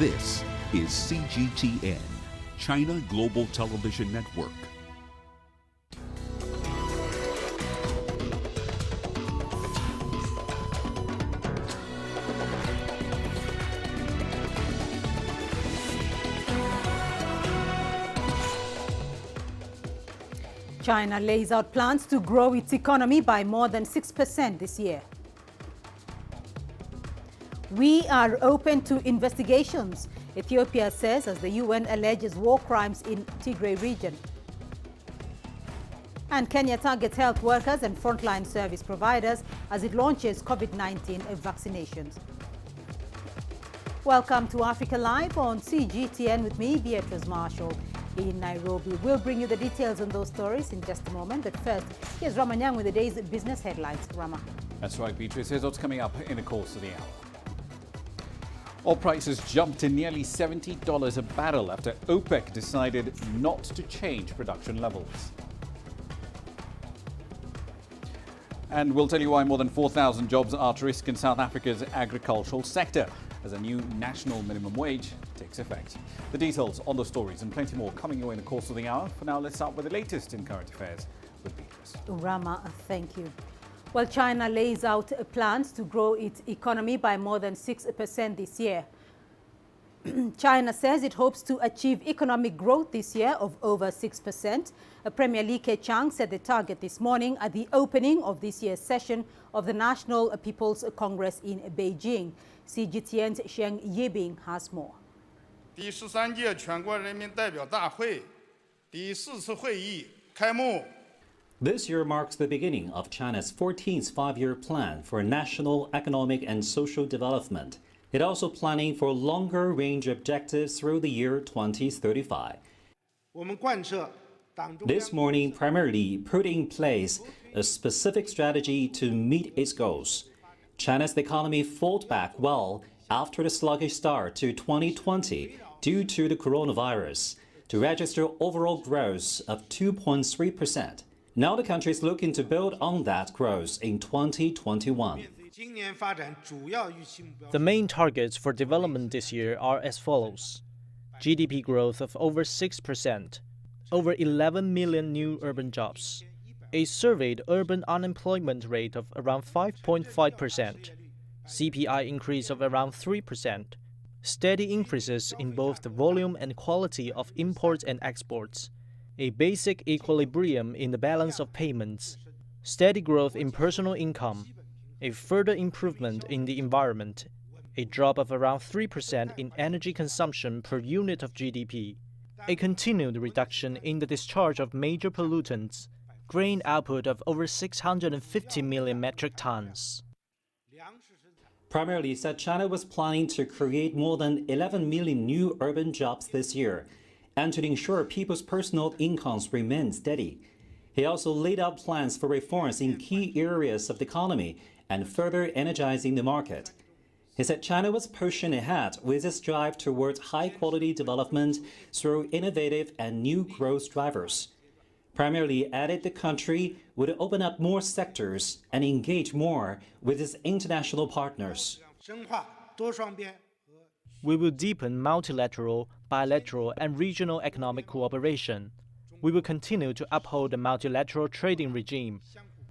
This is CGTN, China Global Television Network. China lays out plans to grow its economy by more than 6% this year. We are open to investigations, Ethiopia says as the UN alleges war crimes in Tigray region. And Kenya targets health workers and frontline service providers as it launches COVID-19 vaccinations. Welcome to Africa Live on CGTN with me, Beatrice Marshall, in Nairobi. We'll bring you the details on those stories in just a moment. But first, here's Rama Nyang with the day's business headlines. Rama. That's right, Beatrice. Here's what's coming up in the course of the hour. Oil prices jumped to nearly $70 a barrel after OPEC decided not to change production levels. And we'll tell you why more than 4,000 jobs are at risk in South Africa's agricultural sector as a new national minimum wage takes effect. The details on those stories and plenty more coming your way in the course of the hour. For now, let's start with the latest in current affairs with Beatrice. Rama, thank you. Well, China lays out plans to grow its economy by more than 6% this year. China says it hopes to achieve economic growth this year of over 6%. Premier Li Keqiang set the target this morning at the opening of this year's session of the National People's Congress in Beijing. CGTN's Sheng Yibing has more. 第13届全国人民代表大会第4次会议开幕。 This year marks the beginning of China's 14th five-year plan for national economic and social development. It also planning for longer-range objectives through the year 2035. This morning primarily put in place a specific strategy to meet its goals. China's economy fought back well after the sluggish start to 2020 due to the coronavirus to register overall growth of 2.3%. Now the country is looking to build on that growth in 2021. The main targets for development this year are as follows. GDP growth of over 6%, over 11 million new urban jobs, a surveyed urban unemployment rate of around 5.5%, CPI increase of around 3%, steady increases in both the volume and quality of imports and exports, a basic equilibrium in the balance of payments, steady growth in personal income, a further improvement in the environment, a drop of around 3% in energy consumption per unit of GDP, a continued reduction in the discharge of major pollutants, grain output of over 650 million metric tons. Primarily said China was planning to create more than 11 million new urban jobs this year, and to ensure people's personal incomes remain steady. He also laid out plans for reforms in key areas of the economy and further energizing the market. He said China was pushing ahead with its drive towards high-quality development through innovative and new growth drivers. Primarily added the country would open up more sectors and engage more with its international partners. We will deepen multilateral, bilateral, and regional economic cooperation. We will continue to uphold the multilateral trading regime.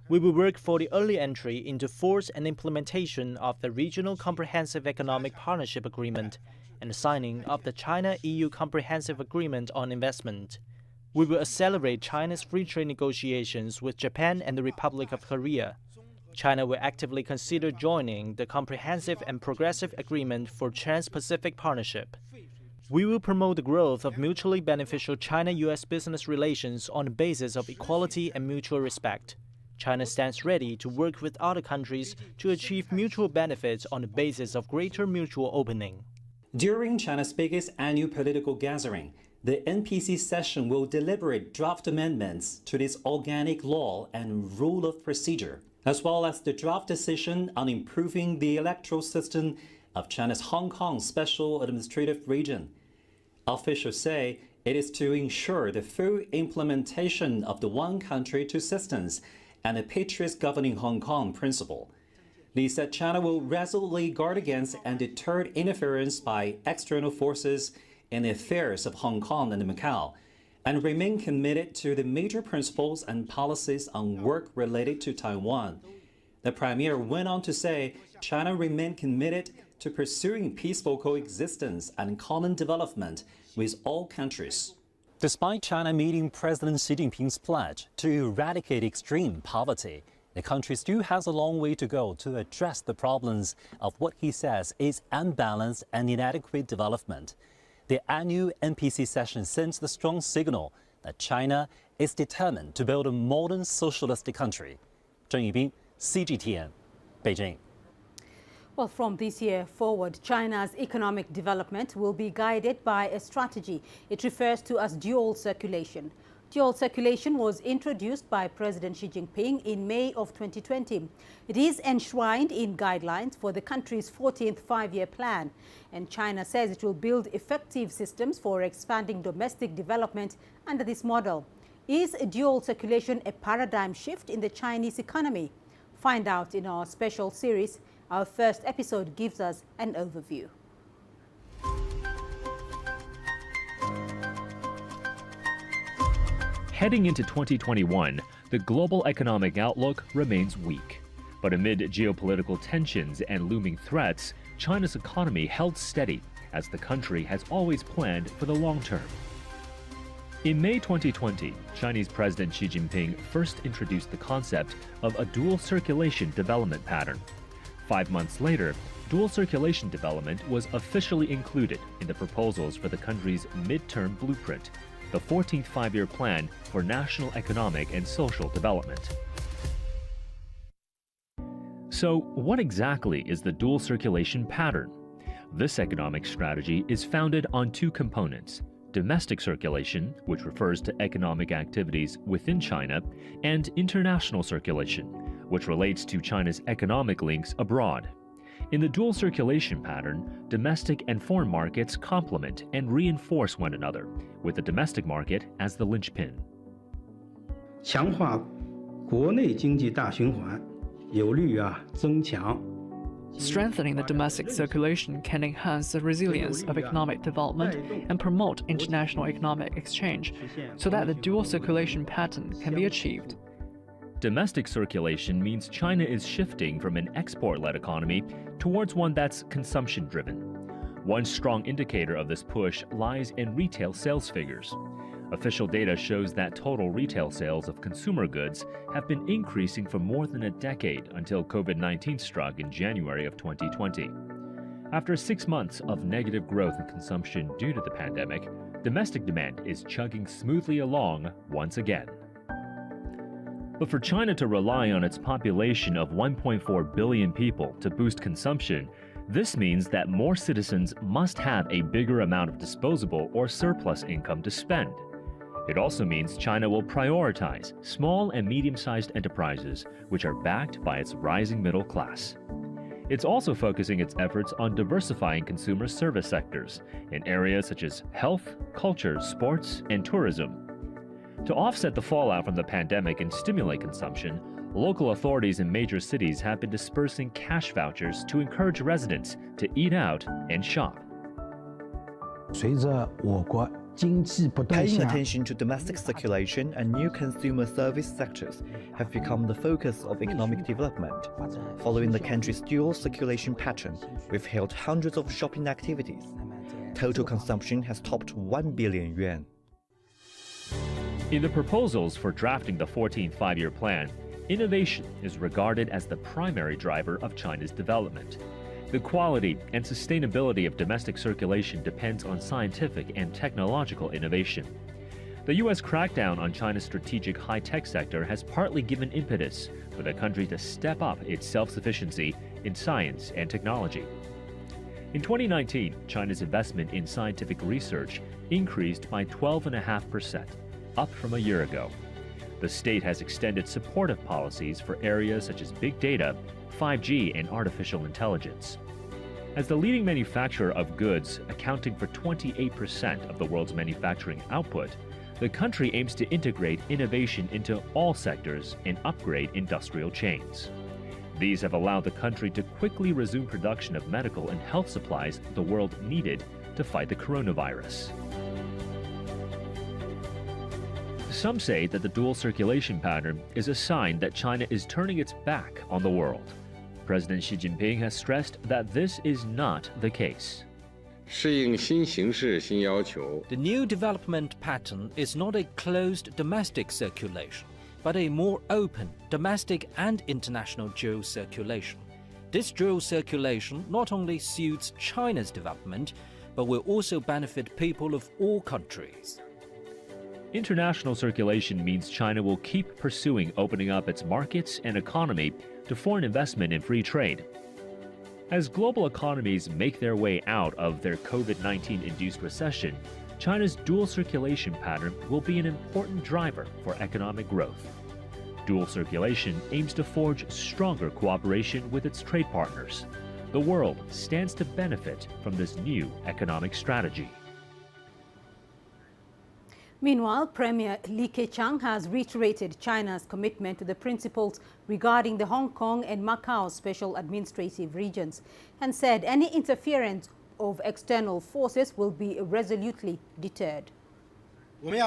We will work for the early entry into force and implementation of the Regional Comprehensive Economic Partnership Agreement and the signing of the China-EU Comprehensive Agreement on Investment. We will accelerate China's free trade negotiations with Japan and the Republic of Korea. China will actively consider joining the Comprehensive and Progressive Agreement for Trans-Pacific Partnership. We will promote the growth of mutually beneficial China-US business relations on the basis of equality and mutual respect. China stands ready to work with other countries to achieve mutual benefits on the basis of greater mutual opening. During China's biggest annual political gathering, the NPC session will deliberate draft amendments to this organic law and rule of procedure, as well as the draft decision on improving the electoral system of China's Hong Kong Special Administrative Region. Officials say it is to ensure the full implementation of the one country, two systems and the patriots governing Hong Kong principle. Li said China will resolutely guard against and deter interference by external forces in the affairs of Hong Kong and Macau, and remain committed to the major principles and policies on work related to Taiwan. The premier went on to say China remained committed to pursuing peaceful coexistence and common development with all countries. Despite China meeting President Xi Jinping's pledge to eradicate extreme poverty, the country still has a long way to go to address the problems of what he says is unbalanced and inadequate development. The annual NPC session sends the strong signal that China is determined to build a modern socialist country. Zheng Yibing, CGTN, Beijing. Well, from this year forward, China's economic development will be guided by a strategy it refers to as dual circulation. Dual circulation was introduced by President Xi Jinping in May of 2020. It is enshrined in guidelines for the country's 14th five-year plan, and China says it will build effective systems for expanding domestic development under this model. Is dual circulation a paradigm shift in the Chinese economy? Find out in our special series. Our first episode gives us an overview. Heading into 2021, the global economic outlook remains weak. But amid geopolitical tensions and looming threats, China's economy held steady, as the country has always planned for the long term. In May 2020, Chinese President Xi Jinping first introduced the concept of a dual circulation development pattern. 5 months later, dual circulation development was officially included in the proposals for the country's midterm blueprint, the 14th five-year plan for national economic and social development. So, what exactly is the dual circulation pattern? This economic strategy is founded on two components: domestic circulation, which refers to economic activities within China, and international circulation, which relates to China's economic links abroad. In the dual circulation pattern, domestic and foreign markets complement and reinforce one another, with the domestic market as the linchpin. 强化国内经济大循环，有利于增强 Strengthening the domestic circulation can enhance the resilience of economic development and promote international economic exchange, so that the dual circulation pattern can be achieved. Domestic circulation means China is shifting from an export-led economy towards one that's consumption-driven. One strong indicator of this push lies in retail sales figures. Official data shows that total retail sales of consumer goods have been increasing for more than a decade until COVID-19 struck in January of 2020. After 6 months of negative growth in consumption due to the pandemic, domestic demand is chugging smoothly along once again. But for China to rely on its population of 1.4 billion people to boost consumption, this means that more citizens must have a bigger amount of disposable or surplus income to spend. It also means China will prioritize small and medium-sized enterprises, which are backed by its rising middle class. It's also focusing its efforts on diversifying consumer service sectors in areas such as health, culture, sports, and tourism. To offset the fallout from the pandemic and stimulate consumption, local authorities in major cities have been dispersing cash vouchers to encourage residents to eat out and shop. 随着我国经济不断 Paying 向 attention to domestic circulation and new consumer service sectors have become the focus of economic development. Following the country's dual circulation pattern, we've held hundreds of shopping activities. Total consumption has topped 1 billion yuan. In the proposals for drafting the 14th five-year plan, innovation is regarded as the primary driver of China's development. The quality and sustainability of domestic circulation depends on scientific and technological innovation. The U.S. crackdown on China's strategic high-tech sector has partly given impetus for the country to step up its self-sufficiency in science and technology. In 2019, China's investment in scientific research increased by 12.5%, up from a year ago. The state has extended supportive policies for areas such as big data, 5G, and artificial intelligence. As the leading manufacturer of goods, accounting for 28% of the world's manufacturing output, the country aims to integrate innovation into all sectors and upgrade industrial chains. These have allowed the country to quickly resume production of medical and health supplies the world needed to fight the coronavirus. Some say that the dual circulation pattern is a sign that China is turning its back on the world. President Xi Jinping has stressed that this is not the case. The new development pattern is not a closed domestic circulation, but a more open domestic and international dual circulation. This dual circulation not only suits China's development, but will also benefit people of all countries. International circulation means China will keep pursuing opening up its markets and economy to foreign investment and free trade. As global economies make their way out of their COVID-19 induced recession, China's dual circulation pattern will be an important driver for economic growth. Dual circulation aims to forge stronger cooperation with its trade partners. The world stands to benefit from this new economic strategy. Meanwhile, Premier Li Keqiang has reiterated China's commitment to the principles regarding the Hong Kong and Macau special administrative regions and said any interference of external forces will be resolutely deterred. We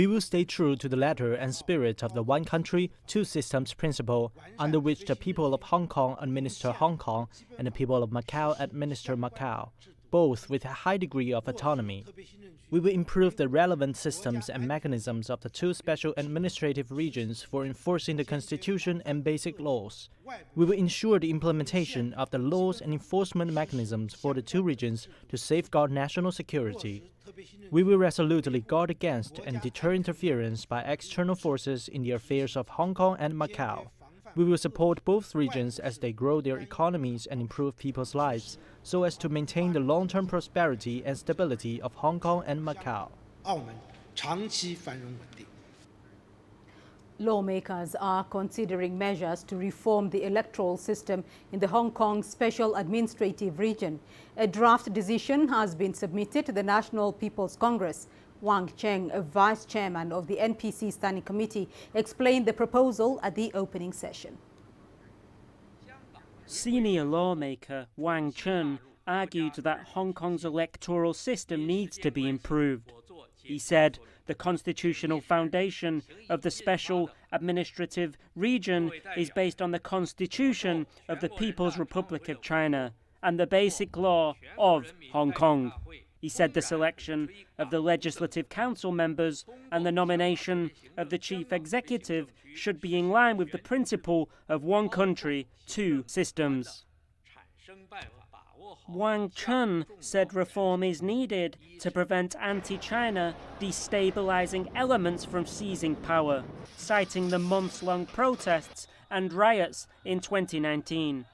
will stay true to the letter and spirit of the one country, two systems principle, under which the people of Hong Kong administer Hong Kong and the people of Macau administer Macau, both with a high degree of autonomy. We will improve the relevant systems and mechanisms of the two special administrative regions for enforcing the Constitution and basic laws. We will ensure the implementation of the laws and enforcement mechanisms for the two regions to safeguard national security. We will resolutely guard against and deter interference by external forces in the affairs of Hong Kong and Macau. We will support both regions as they grow their economies and improve people's lives, so as to maintain the long-term prosperity and stability of Hong Kong and Macau. Lawmakers are considering measures to reform the electoral system in the Hong Kong Special Administrative Region. A draft decision has been submitted to the National People's Congress. Wang Cheng, a vice chairman of the NPC Standing Committee, explained the proposal at the opening session. Senior lawmaker Wang Cheng argued that Hong Kong's electoral system needs to be improved. He said the constitutional foundation of the Special Administrative Region is based on the Constitution of the People's Republic of China and the Basic Law of Hong Kong. He said the selection of the Legislative Council members and the nomination of the Chief Executive should be in line with the principle of one country, two systems. Wang Cheng said reform is needed to prevent anti-China destabilizing elements from seizing power, citing the months-long protests and riots in 2019.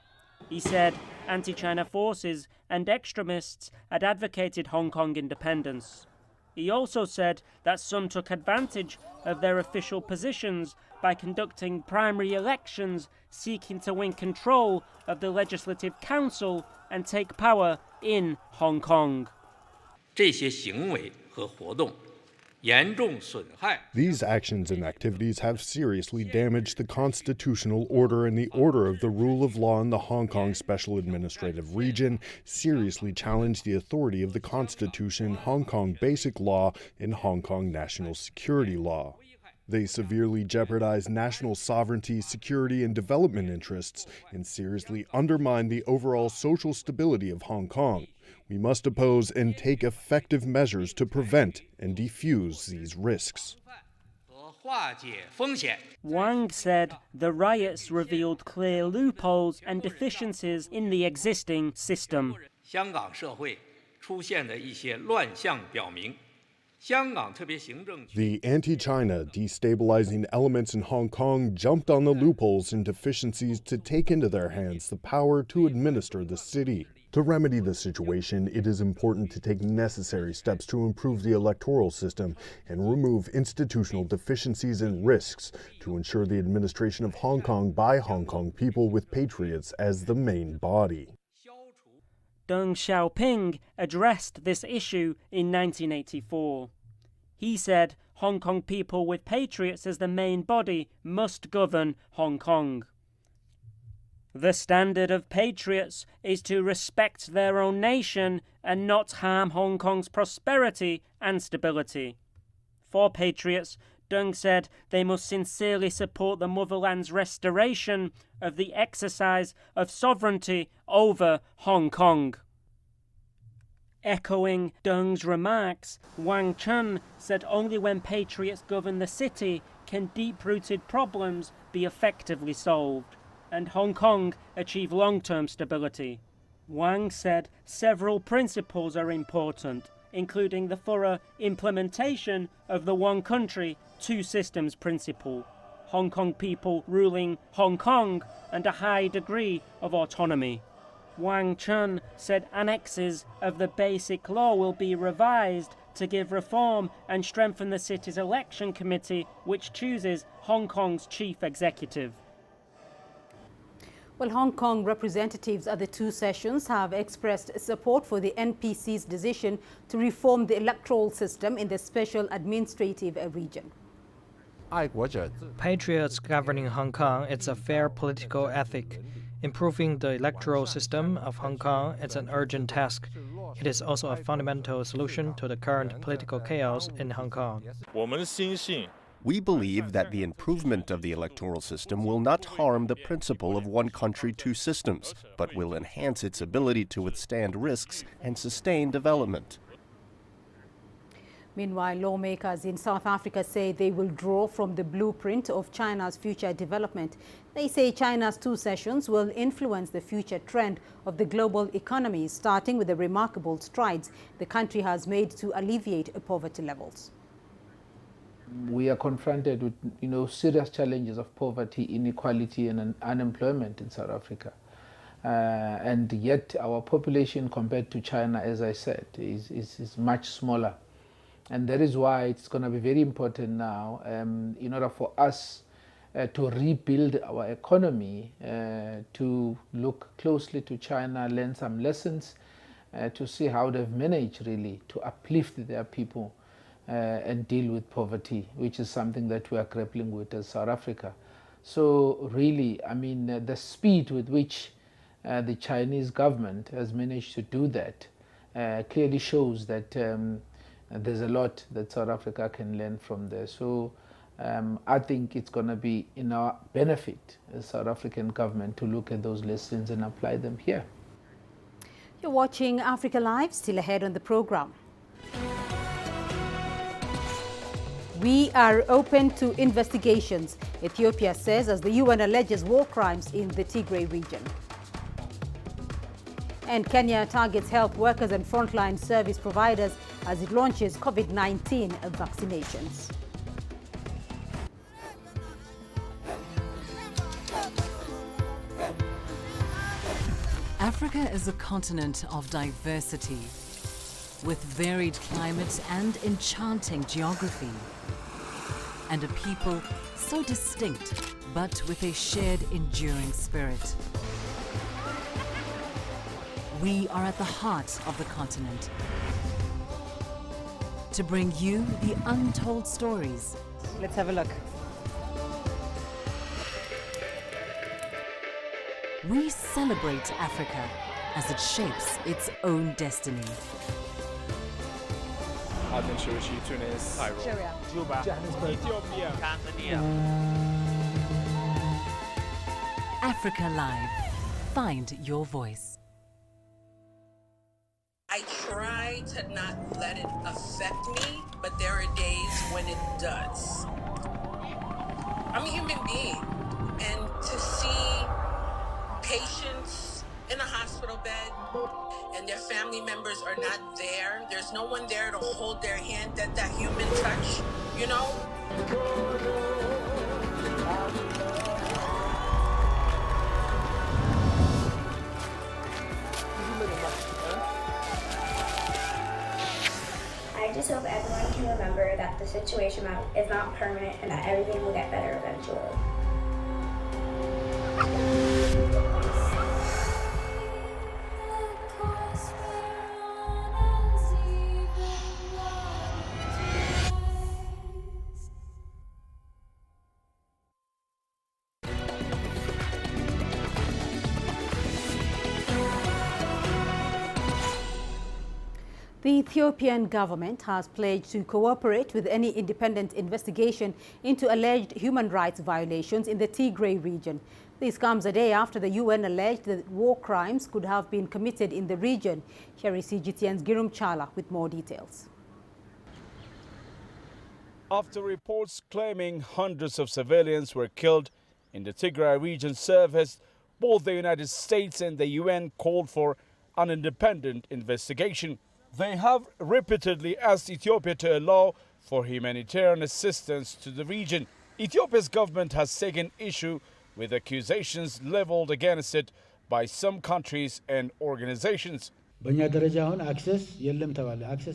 He said anti-China forces and extremists had advocated Hong Kong independence. He also said that some took advantage of their official positions by conducting primary elections seeking to win control of the Legislative Council and take power in Hong Kong. These actions and activities have seriously damaged the constitutional order and the order of the rule of law in the Hong Kong Special Administrative Region, seriously challenge the authority of the Constitution, Hong Kong Basic Law, and Hong Kong National Security Law. They severely jeopardize national sovereignty, security, and development interests, and seriously undermine the overall social stability of Hong Kong. We must oppose and take effective measures to prevent and defuse these risks. Wang said the riots revealed clear loopholes and deficiencies in the existing system. The anti-China destabilizing elements in Hong Kong jumped on the loopholes and deficiencies to take into their hands the power to administer the city. To remedy the situation, it is important to take necessary steps to improve the electoral system and remove institutional deficiencies and risks to ensure the administration of Hong Kong by Hong Kong people with patriots as the main body. Deng Xiaoping addressed this issue in 1984. He said Hong Kong people with patriots as the main body must govern Hong Kong. The standard of patriots is to respect their own nation and not harm Hong Kong's prosperity and stability. For patriots, Deng said they must sincerely support the motherland's restoration of the exercise of sovereignty over Hong Kong. Echoing Deng's remarks, Wang Chun said only when patriots govern the city can deep-rooted problems be effectively solved and Hong Kong achieve long-term stability. Wang said several principles are important, including the thorough implementation of the one country, two systems principle, Hong Kong people ruling Hong Kong, and a high degree of autonomy. Wang Chun said annexes of the Basic Law will be revised to give reform and strengthen the city's election committee, which chooses Hong Kong's chief executive. Well, Hong Kong representatives at the two sessions have expressed support for the NPC's decision to reform the electoral system in the special administrative region. Patriots governing Hong Kong, it's a fair political ethic. Improving the electoral system of Hong Kong is an urgent task. It is also a fundamental solution to the current political chaos in Hong Kong. We believe that the improvement of the electoral system will not harm the principle of one country, two systems, but will enhance its ability to withstand risks and sustain development. Meanwhile, lawmakers in South Africa say they will draw from the blueprint of China's future development. They say China's two sessions will influence the future trend of the global economy, starting with the remarkable strides the country has made to alleviate poverty levels. We are confronted with, serious challenges of poverty, inequality, and unemployment in South Africa. And yet our population compared to China, as I said, is much smaller. And that is why it's going to be very important now, in order for us to rebuild our economy, to look closely to China, learn some lessons, to see how they've managed really to uplift their people and deal with poverty, which is something that we are grappling with as South Africa. So really, the speed with which the Chinese government has managed to do that clearly shows that there's a lot that South Africa can learn from there. So I think it's going to be in our benefit as South African government to look at those lessons and apply them here. You're watching Africa Live, still ahead on the program. We are open to investigations, Ethiopia says, as the UN alleges war crimes in the Tigray region. And Kenya targets health workers and frontline service providers as it launches COVID-19 vaccinations. Africa is a continent of diversity, with varied climates and enchanting geography, and a people so distinct, but with a shared enduring spirit. We are at the heart of the continent to bring you the untold stories. Let's have a look. We celebrate Africa as it shapes its own destiny. Tunis, Syria, Juba, Ethiopia, Tanzania. Africa Live. Find your voice. I try to not let it affect me, but there are days when it does. I'm a human being, and to see patients in a hospital bed and their family members are not there, there's no one there to hold their hand, that human touch, I just hope everyone can remember that the situation is not permanent and that everything will get better eventually. The Ethiopian government has pledged to cooperate with any independent investigation into alleged human rights violations in the Tigray region. This comes a day after the UN alleged that war crimes could have been committed in the region. Here is CGTN's Girum Chala with more details. After reports claiming hundreds of civilians were killed in the Tigray region surfaced, both the United States and the UN called for an independent investigation. They have repeatedly asked Ethiopia to allow for humanitarian assistance to the region. Ethiopia's government has taken issue with accusations leveled against it by some countries and organizations.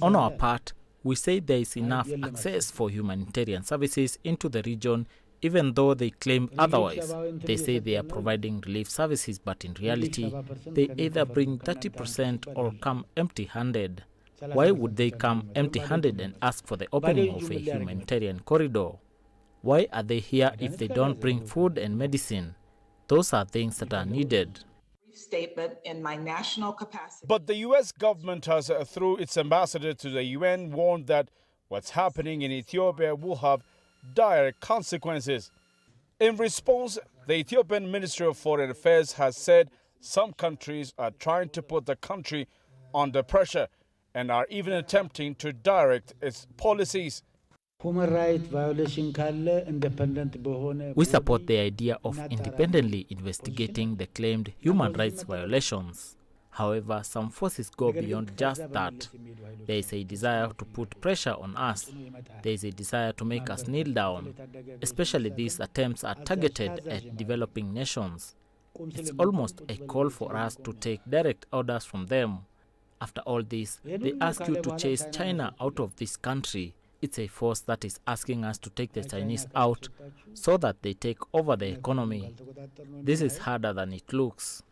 On our part, we say there is enough access for humanitarian services into the region, even though they claim otherwise. They say they are providing relief services, but in reality, they either bring 30% or come empty-handed. Why would they come empty-handed and ask for the opening of a humanitarian corridor? Why are they here if they don't bring food and medicine? Those are things that are needed. Statement in my national capacity. But the U.S. government has, through its ambassador to the UN, warned that what's happening in Ethiopia will have dire consequences. In response, the Ethiopian Ministry of Foreign Affairs has said some countries are trying to put the country under pressure and are even attempting to direct its policies. We support the idea of independently investigating the claimed human rights violations. However, some forces go beyond just that. There is a desire to put pressure on us. There is a desire to make us kneel down. Especially these attempts are targeted at developing nations. It's almost a call for us to take direct orders from them. After all this, they ask you to chase China out of this country. It's a force that is asking us to take the Chinese out so that they take over the economy. This is harder than it looks.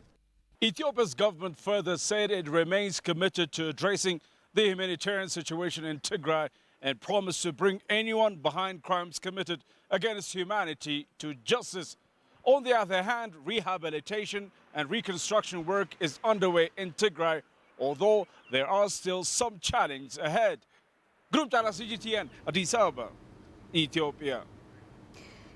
Ethiopia's government further said it remains committed to addressing the humanitarian situation in Tigray and promised to bring anyone behind crimes committed against humanity to justice. On the other hand, rehabilitation and reconstruction work is underway in Tigray, although there are still some challenges ahead. Group Tala CGTN, Addis Ababa, Ethiopia.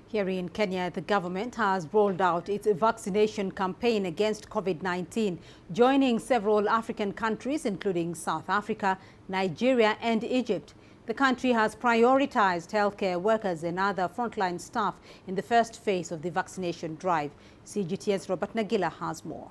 Here in Kenya, the government has rolled out its vaccination campaign against COVID-19, joining several African countries, including South Africa, Nigeria and Egypt. The country has prioritized healthcare workers and other frontline staff in the first phase of the vaccination drive. CGTN's Robert Nagila has more.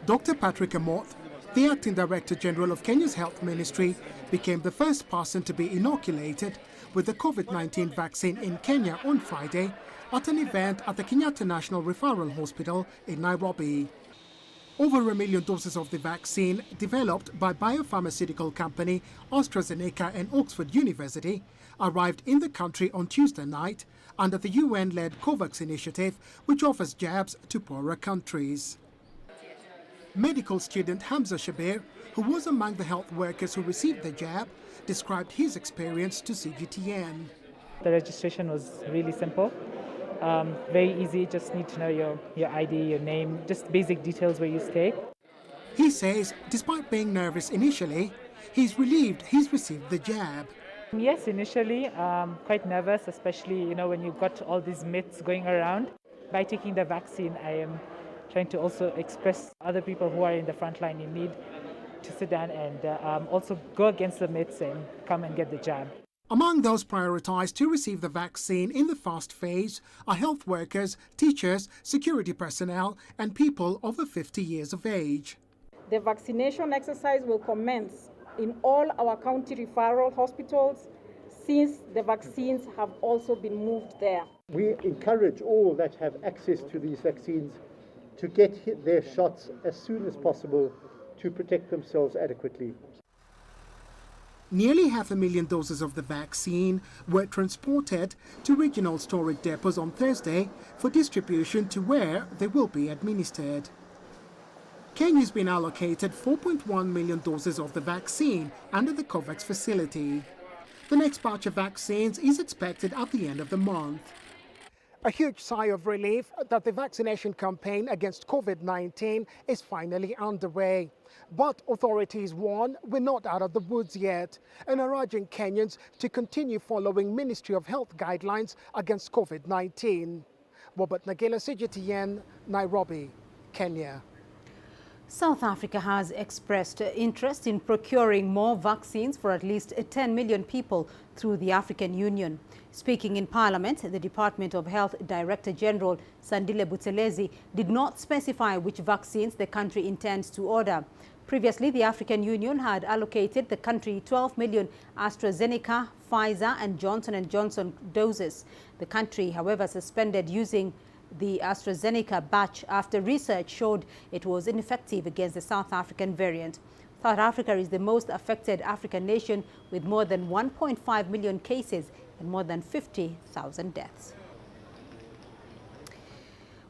Dr. Patrick Amoth, the Acting Director General of Kenya's Health Ministry, became the first person to be inoculated with the COVID-19 vaccine in Kenya on Friday at an event at the Kenyatta National Referral Hospital in Nairobi. Over 1 million doses of the vaccine, developed by biopharmaceutical company AstraZeneca and Oxford University, arrived in the country on Tuesday night under the UN-led COVAX initiative, which offers jabs to poorer countries. Medical student Hamza Shabir, who was among the health workers who received the jab, described his experience to CGTN. The registration was really simple, very easy, just need to know your ID, your name, just basic details where you stay. He says, despite being nervous initially, he's relieved he's received the jab. Yes, initially, quite nervous, especially when you've got all these myths going around. By taking the vaccine, I am trying to also express other people who are in the front line in need to sit down and also go against the myths and come and get the jab. Among those prioritized to receive the vaccine in the first phase are health workers, teachers, security personnel, and people over 50 years of age. The vaccination exercise will commence in all our county referral hospitals since the vaccines have also been moved there. We encourage all that have access to these vaccines to get their shots as soon as possible to protect themselves adequately. Nearly 500,000 doses of the vaccine were transported to regional storage depots on Thursday for distribution to where they will be administered. Kenya's been allocated 4.1 million doses of the vaccine under the COVAX facility. The next batch of vaccines is expected at the end of the month. A huge sigh of relief that the vaccination campaign against COVID-19 is finally underway. But authorities warn we're not out of the woods yet and are urging Kenyans to continue following Ministry of Health guidelines against COVID-19. Robert Nagila, CGTN, Nairobi, Kenya. South Africa has expressed interest in procuring more vaccines for at least 10 million people through the African Union. Speaking in Parliament, the Department of Health Director General Sandile Buthelezi did not specify which vaccines the country intends to order. Previously, the African Union had allocated the country 12 million AstraZeneca, Pfizer and Johnson & Johnson doses. The country, however, suspended using the AstraZeneca batch after research showed it was ineffective against the South African variant. South Africa is the most affected African nation with more than 1.5 million cases and more than 50,000 deaths.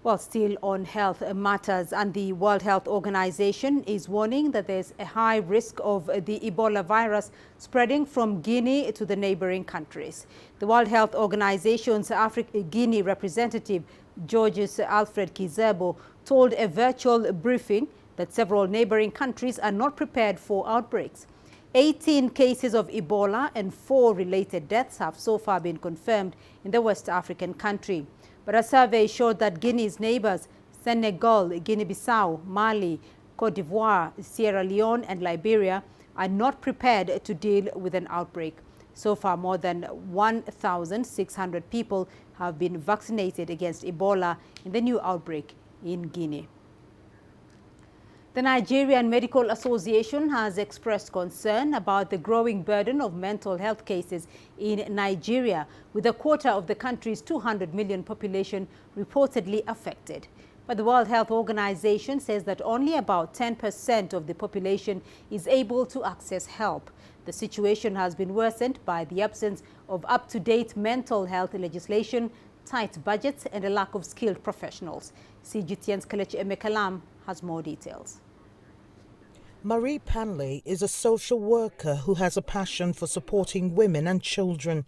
Well, still on health matters, and the World Health Organization is warning that there's a high risk of the Ebola virus spreading from Guinea to the neighboring countries. The World Health Organization's Guinea representative, Georges Alfred Kizerbo, told a virtual briefing that several neighboring countries are not prepared for outbreaks. 18 cases of Ebola and 4 related deaths have so far been confirmed in the West African country. But a survey showed that Guinea's neighbors, Senegal, Guinea-Bissau, Mali, Cote d'Ivoire, Sierra Leone and Liberia, are not prepared to deal with an outbreak. So far, more than 1,600 people have been vaccinated against Ebola in the new outbreak in Guinea. The Nigerian Medical Association has expressed concern about the growing burden of mental health cases in Nigeria, with a quarter of the country's 200 million population reportedly affected. But the World Health Organization says that only about 10% of the population is able to access help. The situation has been worsened by the absence of up-to-date mental health legislation, tight budgets and a lack of skilled professionals. CGTN's Kelechi Emekalam has more details. Marie Panley is a social worker who has a passion for supporting women and children.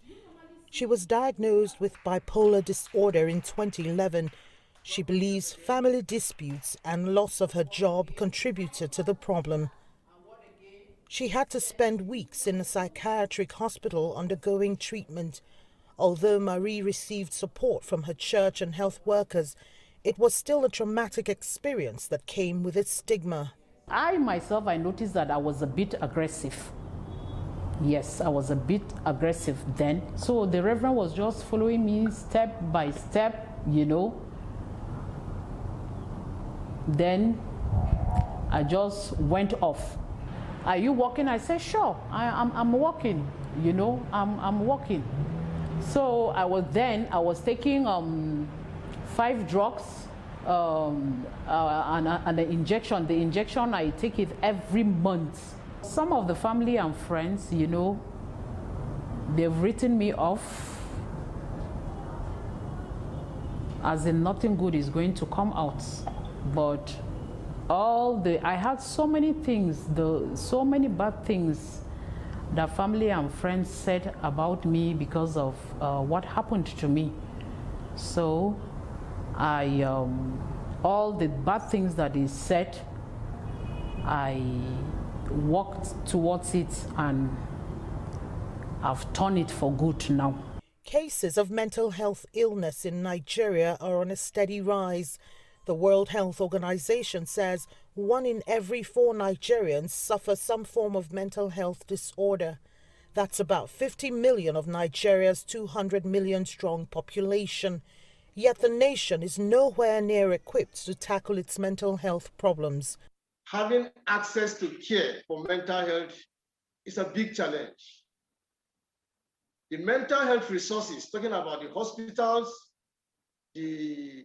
She was diagnosed with bipolar disorder in 2011. She believes family disputes and loss of her job contributed to the problem. She had to spend weeks in a psychiatric hospital undergoing treatment. Although Marie received support from her church and health workers, it was still a traumatic experience that came with its stigma. I myself, I noticed that I was a bit aggressive. Yes, I was a bit aggressive then. So the Reverend was just following me step by step, you know. Then I just went off. Are you walking? I said, sure, I'm walking, you know, I'm walking. So I was taking 5 drugs and the injection. The injection, I take it every month. Some of the family and friends, you know, they've written me off as in nothing good is going to come out. But I had so many things, so many bad things that family and friends said about me because of what happened to me. So all the bad things that is said, I walked towards it and I've turned it for good now. Cases of mental health illness in Nigeria are on a steady rise. The World Health Organization says 1 in every 4 Nigerians suffer some form of mental health disorder. That's about 50 million of Nigeria's 200 million strong population. Yet the nation is nowhere near equipped to tackle its mental health problems. Having access to care for mental health is a big challenge. The mental health resources, talking about the hospitals, the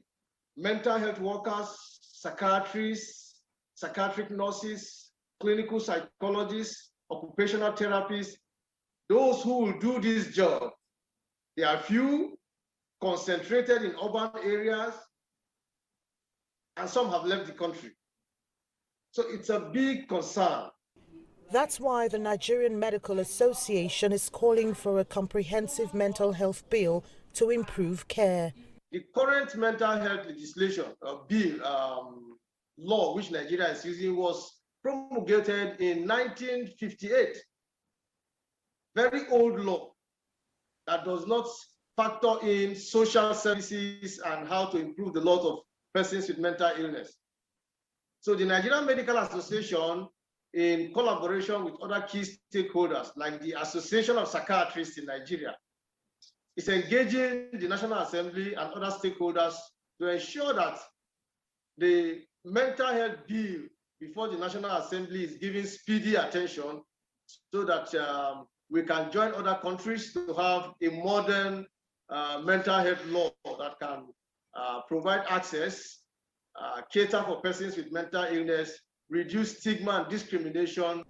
mental health workers, psychiatrists, psychiatric nurses, clinical psychologists, occupational therapists, those who will do this job, they are few, concentrated in urban areas, and some have left the country. So it's a big concern. That's why the Nigerian Medical Association is calling for a comprehensive mental health bill to improve care. The current mental health legislation, law, which Nigeria is using, was promulgated in 1958. Very old law that does not factor in social services and how to improve the lot of persons with mental illness. So the Nigerian Medical Association, in collaboration with other key stakeholders, like the Association of Psychiatrists in Nigeria, is engaging the National Assembly and other stakeholders to ensure that the mental health bill before the National Assembly is given speedy attention so that we can join other countries to have a modern mental health law that can provide access, cater for persons with mental illness, reduce stigma and discrimination.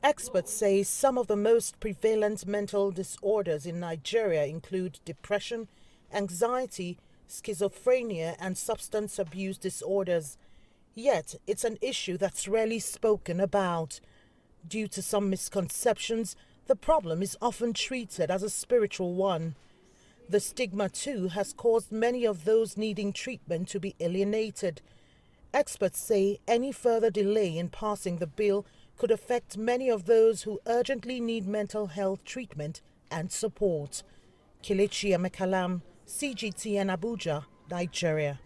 Experts say some of the most prevalent mental disorders in Nigeria include depression, anxiety, schizophrenia, and substance abuse disorders. Yet, it's an issue that's rarely spoken about. Due to some misconceptions, the problem is often treated as a spiritual one. The stigma, too, has caused many of those needing treatment to be alienated. Experts say any further delay in passing the bill could affect many of those who urgently need mental health treatment and support. Kelechi Amekalam, CGTN Abuja, Nigeria.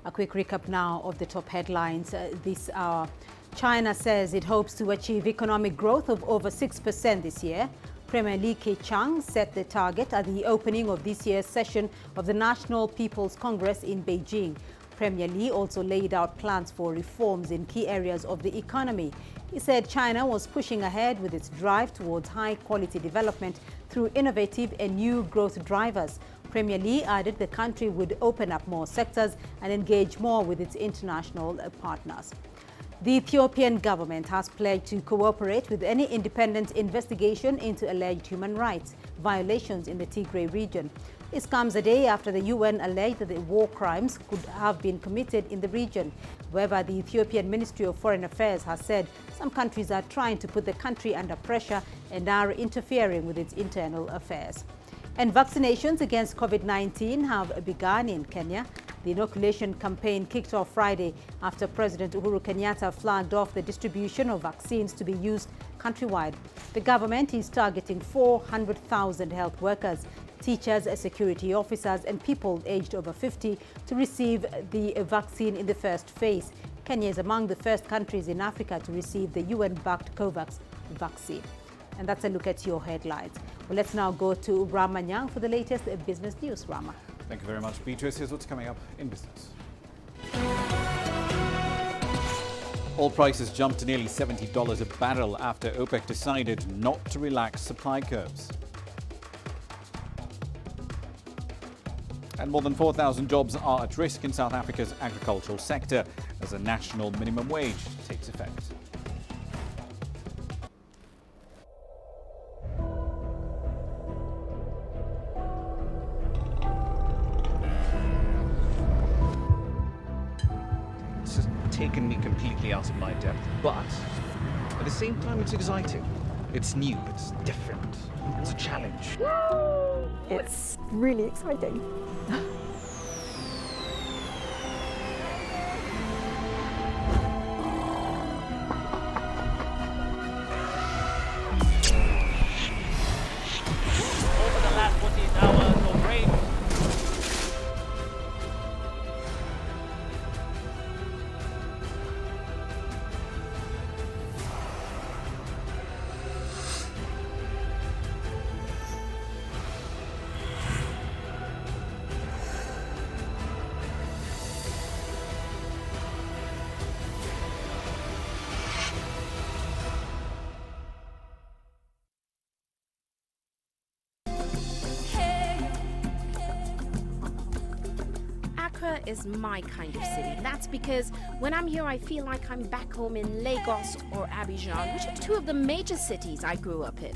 A quick recap now of the top headlines this hour. China says it hopes to achieve economic growth of over 6% this year. Premier Li Keqiang set the target at the opening of this year's session of the National People's Congress in Beijing. Premier Li also laid out plans for reforms in key areas of the economy. He said China was pushing ahead with its drive towards high-quality development through innovative and new growth drivers. Premier Li added the country would open up more sectors and engage more with its international partners. The Ethiopian government has pledged to cooperate with any independent investigation into alleged human rights violations in the Tigray region. This comes a day after the UN alleged that the war crimes could have been committed in the region. However, the Ethiopian Ministry of Foreign Affairs has said some countries are trying to put the country under pressure and are interfering with its internal affairs. And vaccinations against COVID-19 have begun in Kenya. The inoculation campaign kicked off Friday after President Uhuru Kenyatta flagged off the distribution of vaccines to be used countrywide. The government is targeting 400,000 health workers, teachers, security officers, and people aged over 50 to receive the vaccine in the first phase. Kenya is among the first countries in Africa to receive the UN-backed COVAX vaccine. And that's a look at your headlines. Well, let's now go to Rama Nyang for the latest business news. Rama. Thank you very much, Beatrice. Here's what's coming up in business. Oil prices jumped to nearly $70 a barrel after OPEC decided not to relax supply curbs. And more than 4,000 jobs are at risk in South Africa's agricultural sector as a national minimum wage takes effect. It's just taken me completely out of my depth, but at the same time it's exciting. It's new, it's different, it's a challenge. It's really exciting. Over the last 14 hours of rain. Accra is my kind of city. That's because when I'm here, I feel like I'm back home in Lagos or Abidjan, which are two of the major cities I grew up in.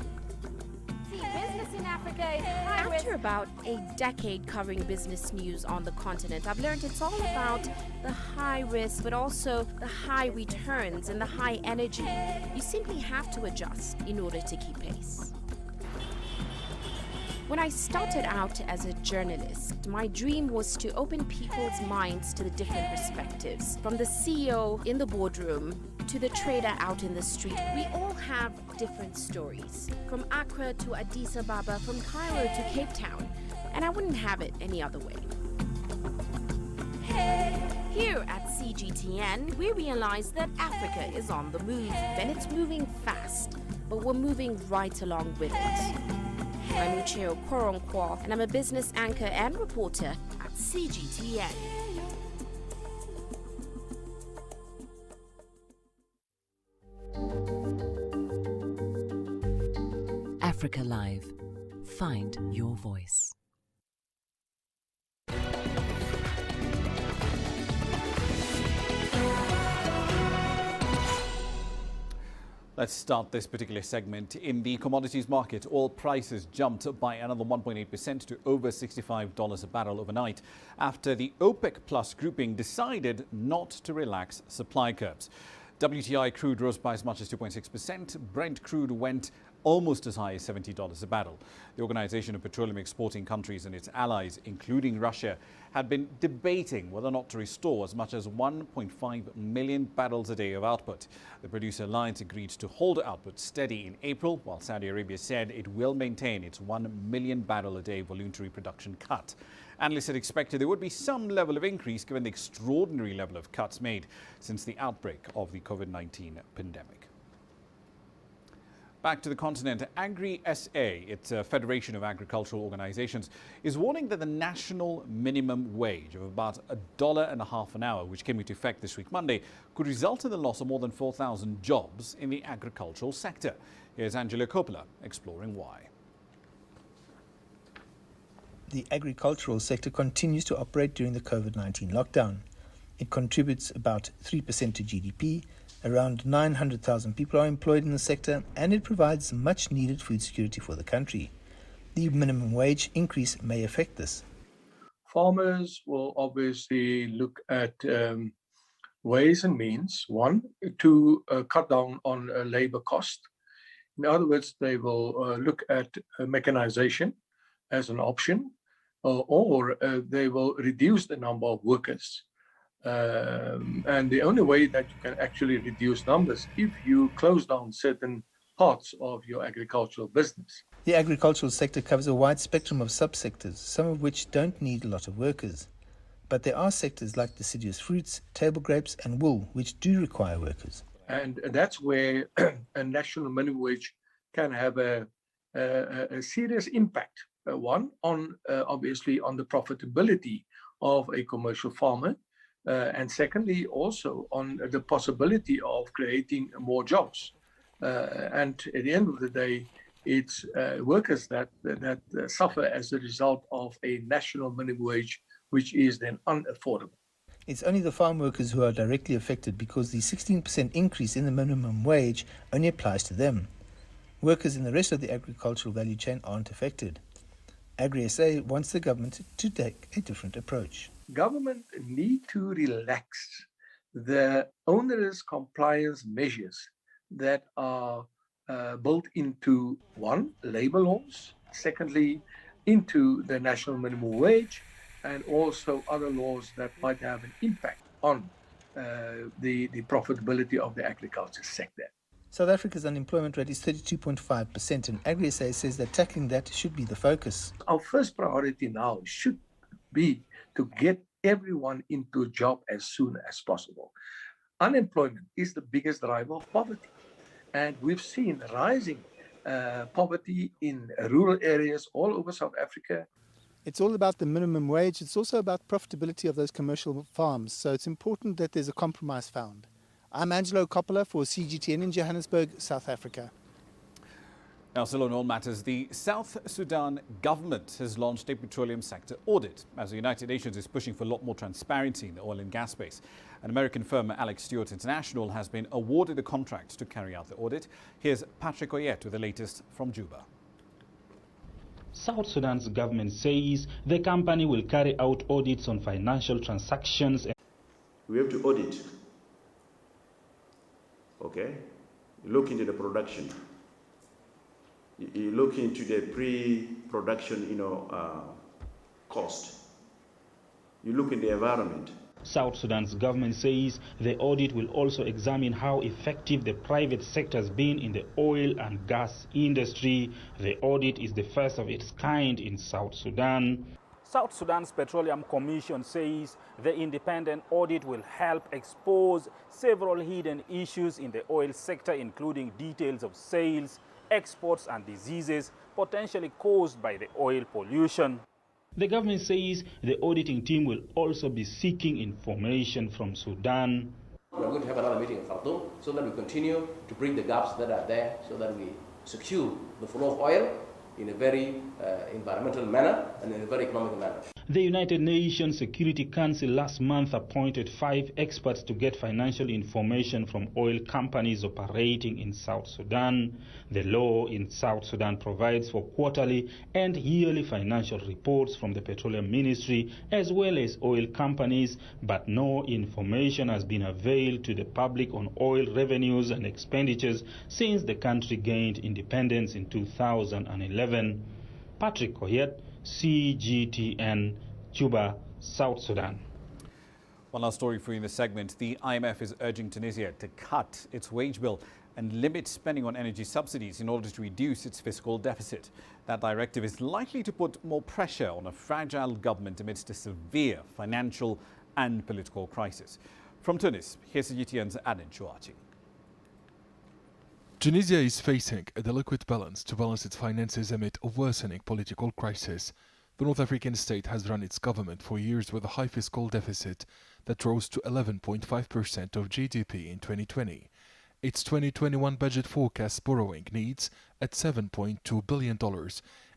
Business in Africa is high risk. After about a decade covering business news on the continent, I've learned it's all about the high risk, but also the high returns and the high energy. You simply have to adjust in order to keep pace. When I started out as a journalist, my dream was to open people's minds to the different perspectives. From the CEO in the boardroom to the trader out in the street, we all have different stories. From Accra to Addis Ababa, from Cairo to Cape Town. And I wouldn't have it any other way. Here at CGTN, we realize that Africa is on the move, and it's moving fast, but we're moving right along with it. I'm Ucheo Koronkwo, and I'm a business anchor and reporter at CGTN. Africa Live. Find your voice. Let's start this particular segment. In the commodities market, oil prices jumped by another 1.8% to over $65 a barrel overnight after the OPEC Plus grouping decided not to relax supply curbs. WTI crude rose by as much as 2.6%. Brent crude went almost as high as $70 a barrel. The Organization of Petroleum Exporting Countries and its allies, including Russia, had been debating whether or not to restore as much as 1.5 million barrels a day of output. The producer alliance agreed to hold output steady in April, while Saudi Arabia said it will maintain its 1 million barrel a day voluntary production cut. Analysts had expected there would be some level of increase given the extraordinary level of cuts made since the outbreak of the COVID-19 pandemic. Back to the continent, Agri-SA, it's a federation of agricultural organizations, is warning that the national minimum wage of about $1.50 an hour, which came into effect this week Monday, could result in the loss of more than 4,000 jobs in the agricultural sector. Here's Angela Coppola exploring why. The agricultural sector continues to operate during the COVID-19 lockdown. It contributes about 3% to GDP. Around 900,000 people are employed in the sector, and it provides much needed food security for the country. The minimum wage increase may affect this. Farmers will obviously look at ways and means, one, to cut down on labor cost. In other words, they will look at mechanization as an option, or they will reduce the number of workers. And the only way that you can actually reduce numbers if you close down certain parts of your agricultural business. The agricultural sector covers a wide spectrum of subsectors, some of which don't need a lot of workers. But there are sectors like deciduous fruits, table grapes and wool, which do require workers. And that's where a national minimum wage can have a serious impact. One, on obviously on the profitability of a commercial farmer. And secondly, also on the possibility of creating more jobs. And at the end of the day, it's workers that suffer as a result of a national minimum wage, which is then unaffordable. It's only the farm workers who are directly affected because the 16% increase in the minimum wage only applies to them. Workers in the rest of the agricultural value chain aren't affected. Agri-SA wants the government to take a different approach. Government need to relax the onerous compliance measures that are built into, one, labor laws, secondly, into the national minimum wage, and also other laws that might have an impact on the profitability of the agriculture sector. South Africa's unemployment rate is 32.5%, and Agri-SA says that tackling that should be the focus. Our first priority now should be to get everyone into a job as soon as possible. Unemployment is the biggest driver of poverty, and we've seen rising poverty in rural areas all over South Africa. It's all about the minimum wage. It's also about profitability of those commercial farms. So it's important that there's a compromise found. I'm Angelo Coppola for CGTN in Johannesburg, South Africa. Now, still on all matters, the South Sudan government has launched a petroleum sector audit as the United Nations is pushing for a lot more transparency in the oil and gas space. An American firm, Alex Stewart International, has been awarded a contract to carry out the audit. Here's Patrick Oyet with the latest from Juba. South Sudan's government says the company will carry out audits on financial transactions. We have to audit. Okay? Look into the production. You look into the pre-production, cost. You look in the environment. South Sudan's government says the audit will also examine how effective the private sector has been in the oil and gas industry. The audit is the first of its kind in South Sudan. South Sudan's Petroleum Commission says the independent audit will help expose several hidden issues in the oil sector, including details of sales, exports and diseases potentially caused by the oil pollution. The government says the auditing team will also be seeking information from Sudan. We are going to have another meeting in Khartoum so that we continue to bring the gaps that are there so that we secure the flow of oil in a very environmental manner and in a very economic manner. The United Nations Security Council last month appointed 5 experts to get financial information from oil companies operating in South Sudan. The law in South Sudan provides for quarterly and yearly financial reports from the Petroleum Ministry as well as oil companies, but no information has been availed to the public on oil revenues and expenditures since the country gained independence in 2011. Patrick Koyet, CGTN, Juba, South Sudan. One last story for you in this segment. The IMF is urging Tunisia to cut its wage bill and limit spending on energy subsidies in order to reduce its fiscal deficit. That directive is likely to put more pressure on a fragile government amidst a severe financial and political crisis. From Tunis, here's CGTN's Adnan Chouachi. Tunisia is facing a delicate balance to balance its finances amid a worsening political crisis. The North African state has run its government for years with a high fiscal deficit that rose to 11.5% of GDP in 2020. Its 2021 budget forecasts borrowing needs at $7.2 billion,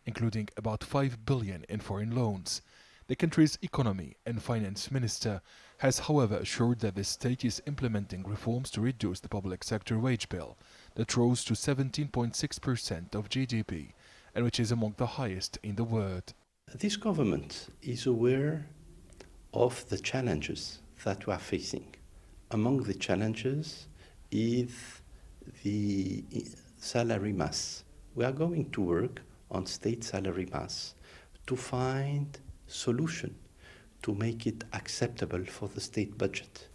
including about $5 billion in foreign loans. The country's economy and finance minister has, however, assured that the state is implementing reforms to reduce the public sector wage bill that rose to 17.6% of GDP and which is among the highest in the world. This government is aware of the challenges that we are facing. Among the challenges is the salary mass. We are going to work on state salary mass to find solution to make it acceptable for the state budget.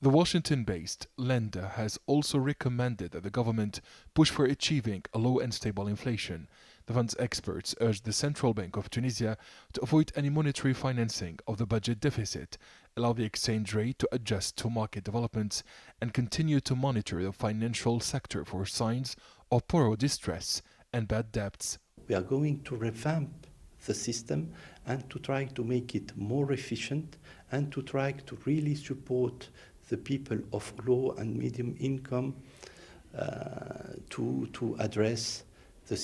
The Washington-based lender has also recommended that the government push for achieving a low and stable inflation. The fund's experts urged the Central Bank of Tunisia to avoid any monetary financing of the budget deficit, allow the exchange rate to adjust to market developments, and continue to monitor the financial sector for signs of borrower distress and bad debts. We are going to revamp the system and to try to make it more efficient and to try to really support the people of low and medium income to address the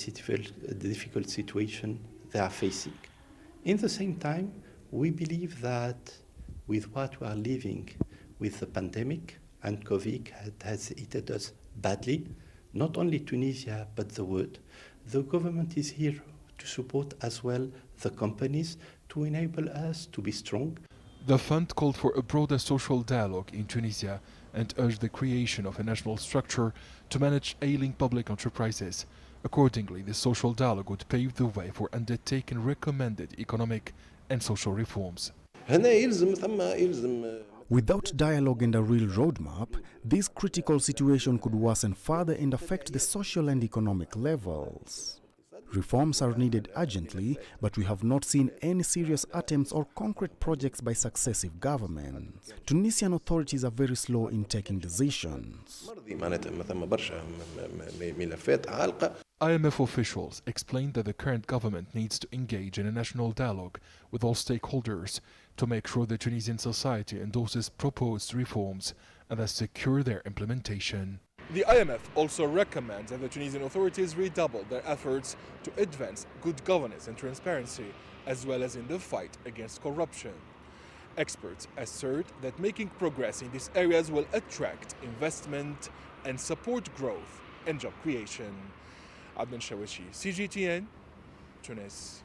difficult situation they are facing. In the same time, we believe that with what we are living with the pandemic, and COVID has hit us badly, not only Tunisia but the world, the government is here to support as well the companies to enable us to be strong. The fund called for a broader social dialogue in Tunisia and urged the creation of a national structure to manage ailing public enterprises. Accordingly, the social dialogue would pave the way for undertaking recommended economic and social reforms. Without dialogue and a real roadmap, this critical situation could worsen further and affect the social and economic levels. Reforms are needed urgently, but we have not seen any serious attempts or concrete projects by successive governments. Tunisian authorities are very slow in taking decisions. IMF officials explained that the current government needs to engage in a national dialogue with all stakeholders to make sure the Tunisian society endorses proposed reforms and thus secure their implementation. The IMF also recommends that the Tunisian authorities redouble their efforts to advance good governance and transparency, as well as in the fight against corruption. Experts assert that making progress in these areas will attract investment and support growth and job creation. Adnan Chouachi, CGTN, Tunis.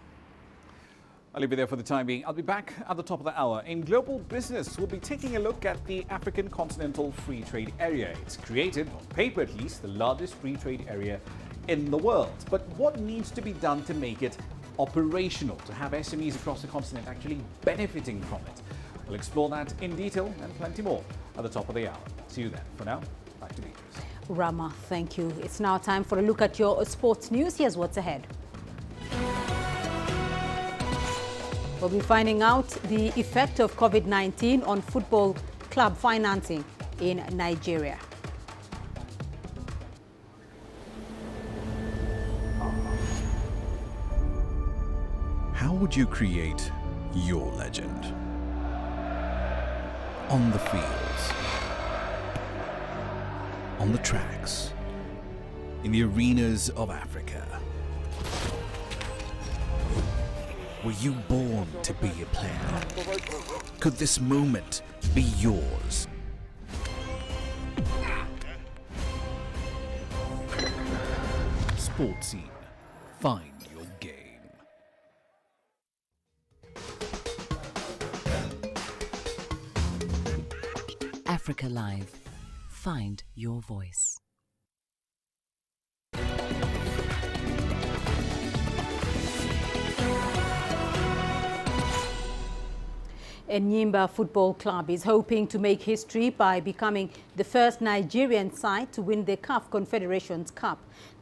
I'll leave you there for the time being. I'll be back at the top of the hour. In Global Business, we'll be taking a look at the African Continental Free Trade Area. It's created, on paper at least, the largest free trade area in the world. But what needs to be done to make it operational, to have SMEs across the continent actually benefiting from it? We'll explore that in detail and plenty more at the top of the hour. See you then. For now, back to Beatrice. Rama, thank you. It's now time for a look at your sports news. Here's what's ahead. We'll be finding out the effect of COVID-19 on football club financing in Nigeria. How would you create your legend? On the fields, on the tracks, in the arenas of Africa. Were you born to be a player? Could this moment be yours? Sports Scene. Find your game. Africa Live. Find your voice. Enyimba Football Club is hoping to make history by becoming the first Nigerian side to win the CAF Confederations Cup. The